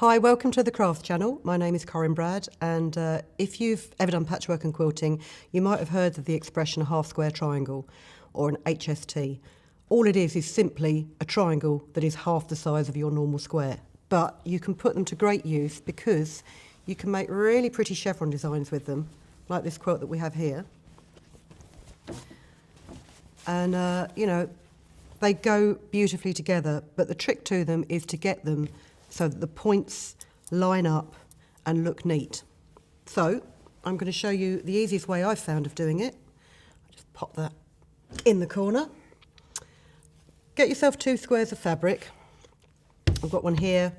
Hi, welcome to the Craft Channel. My name is Corinne Brad, and if you've ever done patchwork and quilting, you might have heard of the expression a half square triangle or an HST. All it is simply a triangle that is half the size of your normal square. But you can put them to great use because you can make really pretty chevron designs with them, like this quilt that we have here. And, you know, they go beautifully together, but the trick to them is to get them so that the points line up and look neat. So I'm going to show you the easiest way I've found of doing it. I'll just pop that in the corner. Get yourself 2 squares of fabric. I've got one here,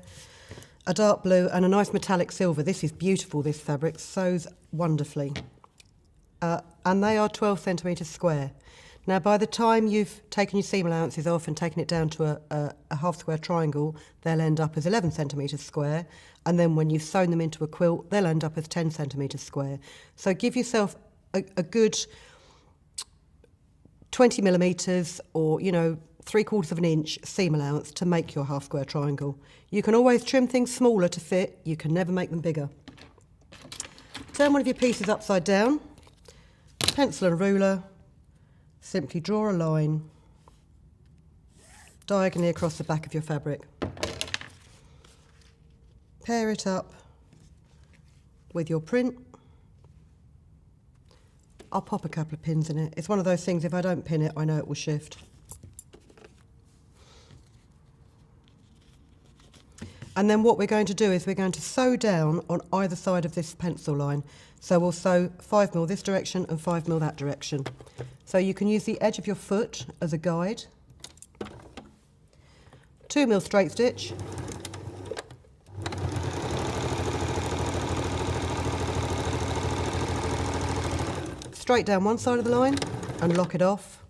a dark blue and a nice metallic silver. This is beautiful, this fabric, sews wonderfully. And they are 12 centimetres square. Now, by the time you've taken your seam allowances off and taken it down to a half square triangle, they'll end up as 11 centimetres square. And then when you've sewn them into a quilt, they'll end up as 10 centimetres square. So give yourself a good 20 millimetres or, you know, 3/4 of an inch seam allowance to make your half square triangle. You can always trim things smaller to fit. You can never make them bigger. Turn one of your pieces upside down, pencil and ruler. Simply draw a line diagonally across the back of your fabric. Pair it up with your print. I'll pop a couple of pins in it. It's one of those things, if I don't pin it, I know it will shift. And then what we're going to do is we're going to sew down on either side of this pencil line. So we'll sew 5mm this direction and 5mm that direction. So you can use the edge of your foot as a guide. 2mm straight stitch. Straight down one side of the line and lock it off.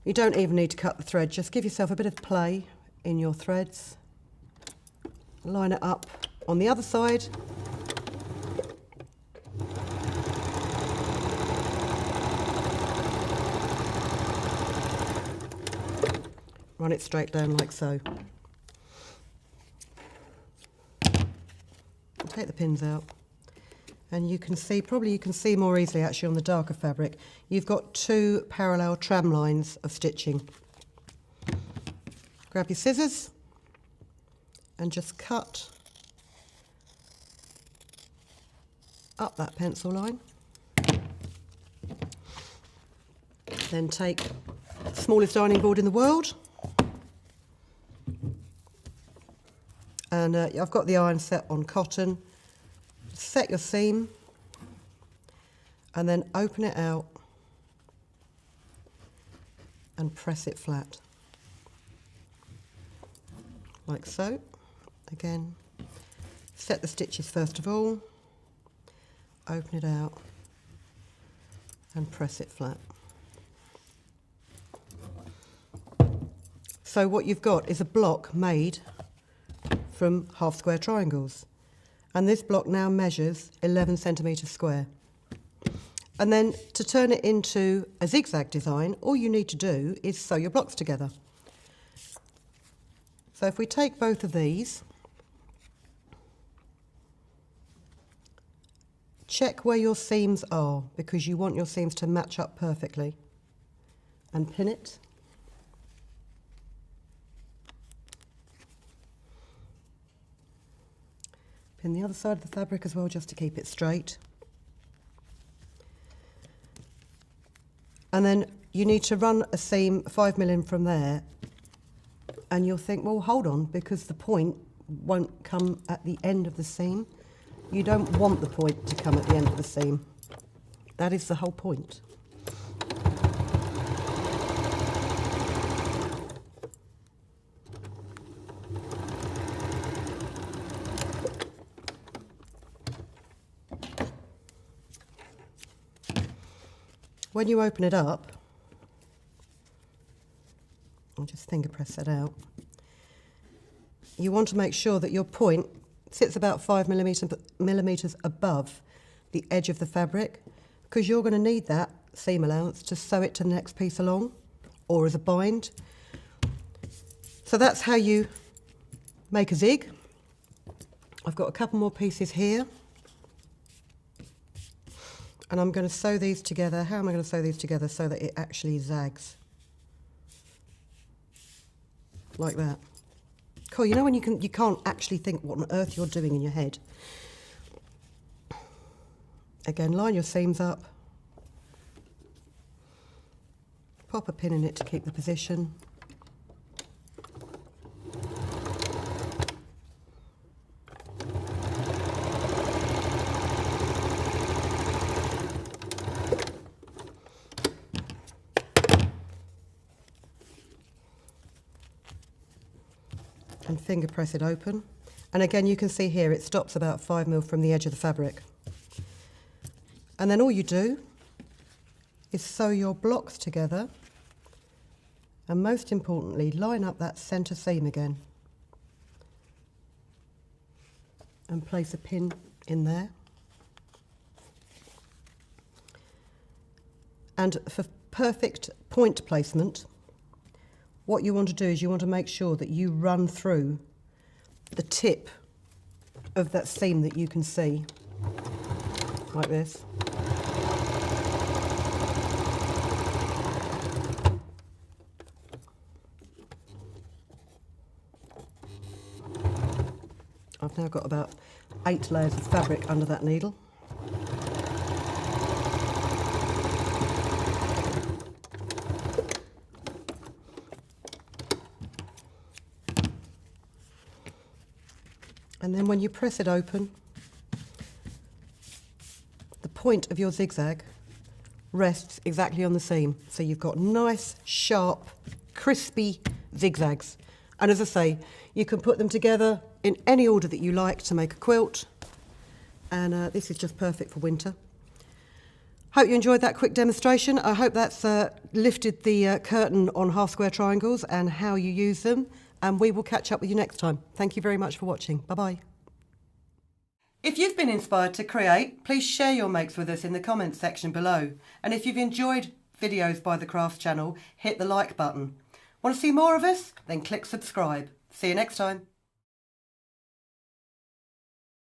You don't even need to cut the thread, just give yourself a bit of play in your threads. Line it up on the other side. Run it straight down like so. Take the pins out. And you can see, probably you can see more easily actually on the darker fabric, you've got 2 parallel tram lines of stitching. Grab your scissors and just cut up that pencil line. Then take the smallest ironing board in the world. And I've got the iron set on cotton. Set your seam and then open it out and press it flat. Like so. Again, set the stitches first of all, open it out and press it flat. So what you've got is a block made from half square triangles, and this block now measures 11 centimetres square. And then to turn it into a zigzag design, all you need to do is sew your blocks together. So if we take both of these, check where your seams are, because you want your seams to match up perfectly, and pin it. Pin the other side of the fabric as well, just to keep it straight. And then you need to run a seam 5mm in from there, and you'll think, well, hold on, because the point won't come at the end of the seam. You don't want the point to come at the end of the seam. That is the whole point. When you open it up, I'll just finger press that out. You want to make sure that your point sits about 5 millimetres above the edge of the fabric, because you're going to need that seam allowance to sew it to the next piece along, or as a bind. So that's how you make a zig. I've got a couple more pieces here. And I'm going to sew these together. How am I going to sew these together so that it actually zags? Like that. Cool, you know when you can't actually think what on earth you're doing in your head. Again, line your seams up. Pop a pin in it to keep the position. And finger press it open. And again, you can see here it stops about 5mm from the edge of the fabric. And then all you do is sew your blocks together, and most importantly, line up that centre seam again and place a pin in there. And for perfect point placement, what you want to do is you want to make sure that you run through the tip of that seam that you can see, like this. I've now got about 8 layers of fabric under that needle. And then when you press it open, the point of your zigzag rests exactly on the seam. So you've got nice, sharp, crispy zigzags. And as I say, you can put them together in any order that you like to make a quilt. And this is just perfect for winter. Hope you enjoyed that quick demonstration. I hope that's lifted the curtain on half square triangles and how you use them. And we will catch up with you next time. Thank you very much for watching. Bye-bye. If you've been inspired to create, please share your makes with us in the comments section below. And if you've enjoyed videos by the Crafts channel, hit the like button. Want to see more of us? Then click subscribe. See you next time.